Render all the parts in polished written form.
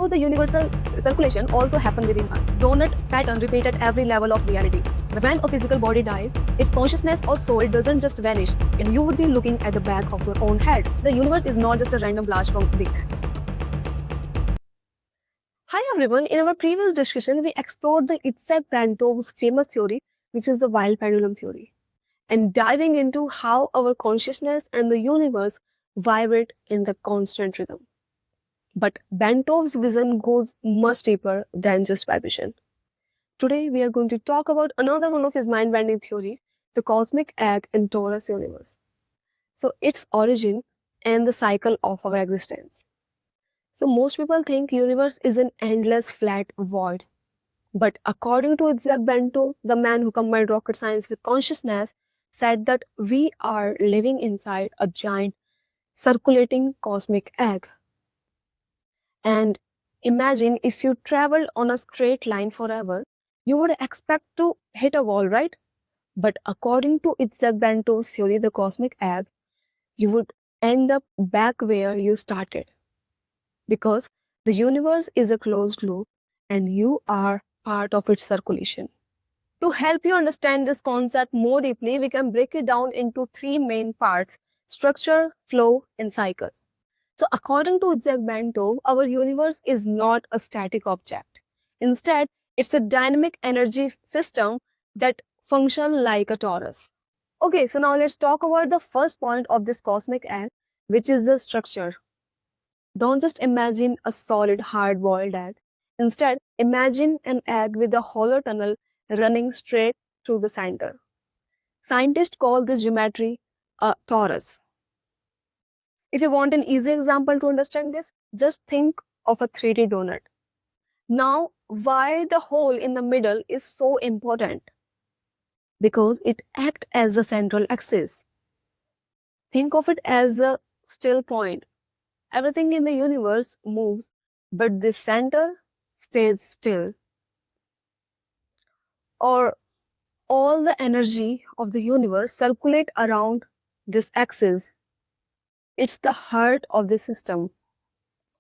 So the universal circulation also happens within us. Donut pattern repeated every level of reality. When a physical body dies, its consciousness or soul doesn't just vanish, and you would be looking at the back of your own head. The universe is not just a random blast from Big Bang. Hi everyone, in our previous discussion, we explored the Itzhak Bentov's famous theory, which is the wild pendulum theory, and diving into how our consciousness and the universe vibrate in the constant rhythm. But Bentov's vision goes much deeper than just vibration. Today, we are going to talk about another one of his mind-bending theories, the cosmic egg in Torus universe. So, its origin and the cycle of our existence. So, most people think universe is an endless flat void. But according to Itzhak Bentov, the man who combined rocket science with consciousness, said that we are living inside a giant circulating cosmic egg. And imagine if you traveled on a straight line forever, you would expect to hit a wall, right? But according to Itzhak Bentov's theory, the cosmic egg, you would end up back where you started. Because the universe is a closed loop and you are part of its circulation. To help you understand this concept more deeply, we can break it down into three main parts: structure, flow, and cycle. So according to Itzhak Bentov, our universe is not a static object. Instead, it's a dynamic energy system that functions like a torus. Okay, so now let's talk about the first point of this cosmic egg, which is the structure. Don't just imagine a solid, hard-boiled egg. Instead, imagine an egg with a hollow tunnel running straight through the center. Scientists call this geometry a torus. If you want an easy example to understand this, just think of a 3D donut. Now, why the hole in the middle is so important? Because it acts as the central axis. Think of it as the still point. Everything in the universe moves, but the center stays still. Or all the energy of the universe circulate around this axis. It's the heart of the system.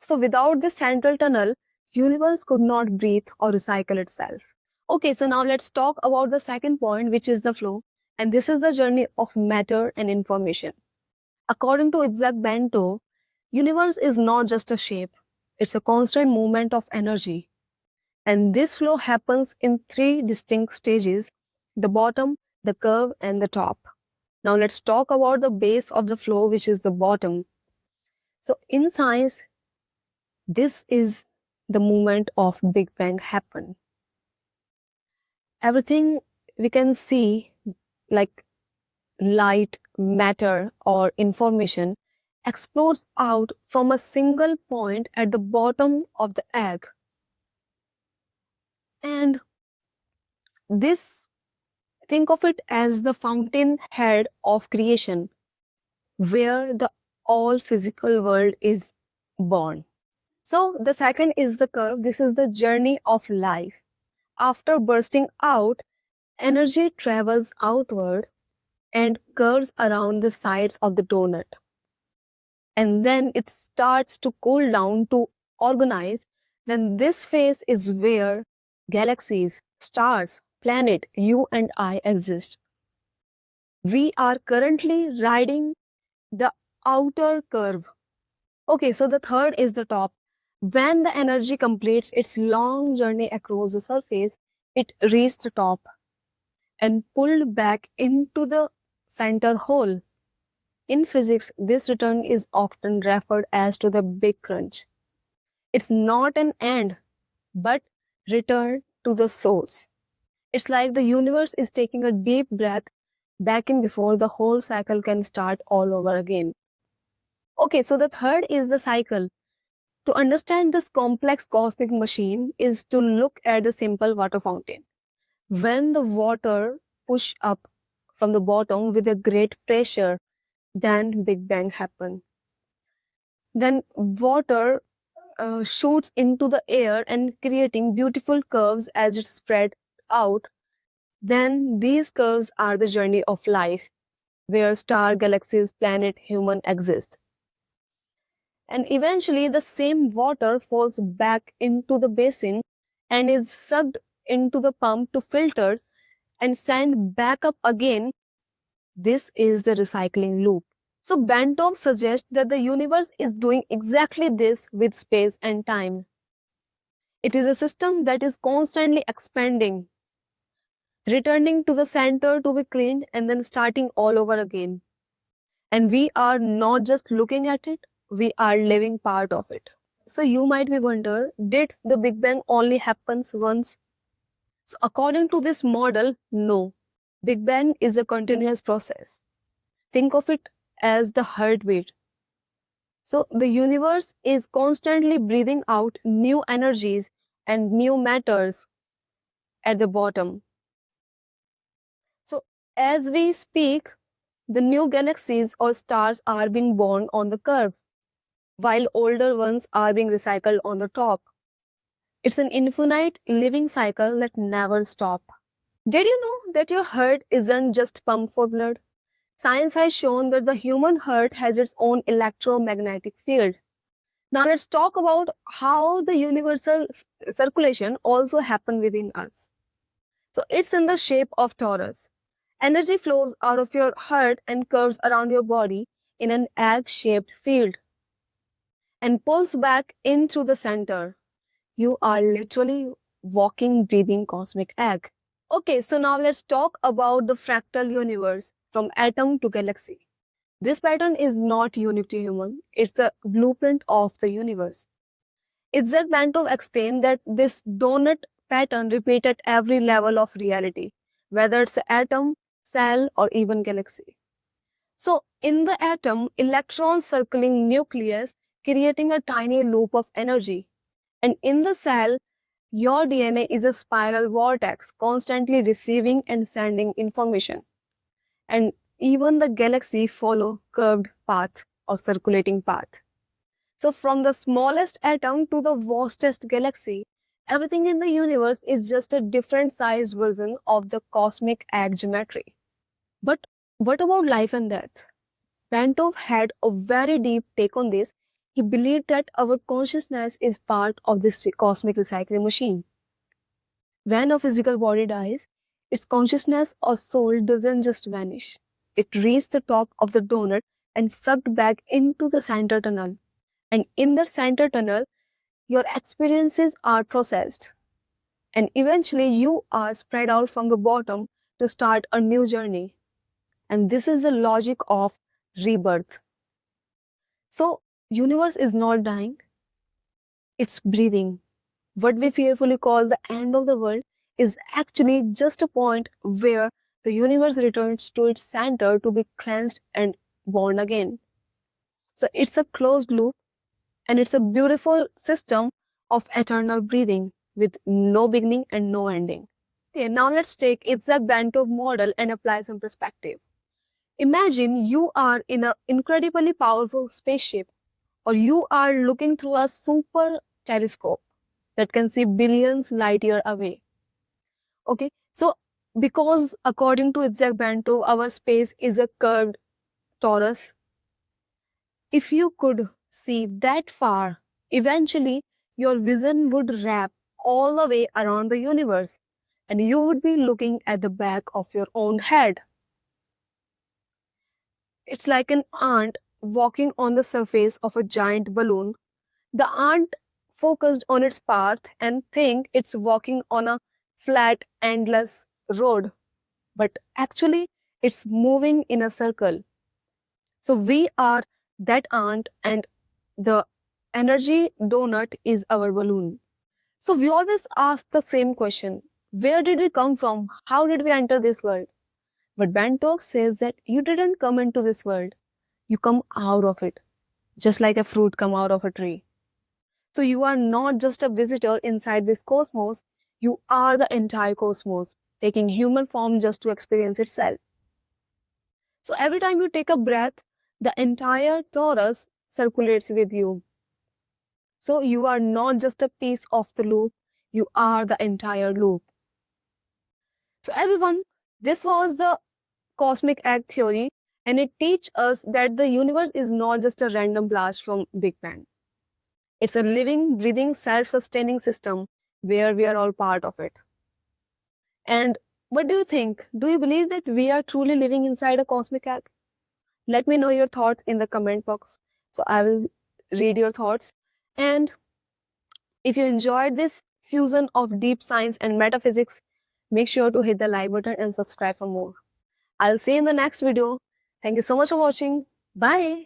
So without this central tunnel, universe could not breathe or recycle itself. Okay, so now let's talk about the second point, which is the flow. And this is the journey of matter and information. According to Itzhak Bentov, universe is not just a shape. It's a constant movement of energy. And this flow happens in three distinct stages: the bottom, the curve, and the top. Now let's talk about the base of the flow, which is the bottom. So in science, this is the moment of Big Bang happen. Everything we can see, like light, matter, or information, explodes out from a single point at the bottom of the egg. And this, think of it as the fountainhead of creation, where the all physical world is born. So the second is the curve. This is the journey of life. After bursting out, energy travels outward and curves around the sides of the donut. And then it starts to cool down to organize. Then this phase is where galaxies, stars, planet, you and I exist. We are currently riding the outer curve. Okay, so the third is the top. When the energy completes its long journey across the surface, it reaches the top and pulled back into the center hole. In physics, this return is often referred as to the big crunch. It's not an end, but return to the source. It's like the universe is taking a deep breath back in before the whole cycle can start all over again. Okay, so the third is the cycle. To understand this complex cosmic machine is to look at the simple water fountain. When the water pushes up from the bottom with a great pressure, then Big Bang happens. Then water shoots into the air and creating beautiful curves as it spread out. Then these curves are the journey of life, where star, galaxies, planet, human exist. And eventually the same water falls back into the basin and is sucked into the pump to filter and sent back up again. This is the recycling loop. So Bentov suggests that the universe is doing exactly this with space and time. It is a system that is constantly expanding, returning to the center to be cleaned and then starting all over again. And we are not just looking at it, we are living part of it. So you might be wondering, did the Big Bang only happens once? So according to this model, no. Big Bang is a continuous process. Think of it as the heartbeat. So the universe is constantly breathing out new energies and new matters at the bottom. So as we speak, the new galaxies or stars are being born on the curve, while older ones are being recycled on the top. It's an infinite living cycle that never stops. Did you know that your heart isn't just pump for blood? Science has shown that the human heart has its own electromagnetic field. Now let's talk about how the universal circulation also happens within us. So it's in the shape of torus. Energy flows out of your heart and curves around your body in an egg-shaped field and pulls back into the center. You are literally walking, breathing cosmic egg. Okay, so now let's talk about the fractal universe from atom to galaxy. This pattern is not unique to human, it's the blueprint of the universe. Itzhak Bentov explained that this donut pattern repeats at every level of reality, whether it's atom, cell, or even galaxy. So, in the atom, electrons circling nucleus, creating a tiny loop of energy. And in the cell, your DNA is a spiral vortex, constantly receiving and sending information. And even the galaxy follow curved path or circulating path. So from the smallest atom to the vastest galaxy, everything in the universe is just a different sized version of the cosmic egg geometry. But what about life and death? Bentov had a very deep take on this. He believed that our consciousness is part of this cosmic recycling machine. When a physical body dies, its consciousness or soul doesn't just vanish. It reaches the top of the donut and sucked back into the center tunnel. And in the center tunnel, your experiences are processed. And eventually you are spread out from the bottom to start a new journey. And this is the logic of rebirth. So, universe is not dying, it's breathing. What we fearfully call the end of the world is actually just a point where the universe returns to its center to be cleansed and born again. So it's a closed loop and it's a beautiful system of eternal breathing with no beginning and no ending. Okay, now let's take Itzhak Bentov model and apply some perspective. Imagine you are in an incredibly powerful spaceship or you are looking through a super telescope that can see billions light years away. Okay, so because according to Itzhak Bentov, our space is a curved torus. If you could see that far, eventually your vision would wrap all the way around the universe and you would be looking at the back of your own head. It's like an ant walking on the surface of a giant balloon. The ant focused on its path and think it's walking on a flat, endless road. But actually, it's moving in a circle. So we are that ant and the energy donut is our balloon. So we always ask the same question. Where did we come from? How did we enter this world? But Bentov says that you didn't come into this world. You come out of it. Just like a fruit come out of a tree. So you are not just a visitor inside this cosmos, you are the entire cosmos, taking human form just to experience itself. So every time you take a breath, the entire torus circulates with you. So you are not just a piece of the loop, you are the entire loop. So everyone, this was the cosmic egg theory and it teaches us that the universe is not just a random blast from Big Bang. It's a living, breathing, self-sustaining system where we are all part of it. And what do you think? Do you believe that we are truly living inside a cosmic egg? Let me know your thoughts in the comment box. So I will read your thoughts. And if you enjoyed this fusion of deep science and metaphysics, make sure to hit the like button and subscribe for more. I'll see you in the next video. Thank you so much for watching. Bye.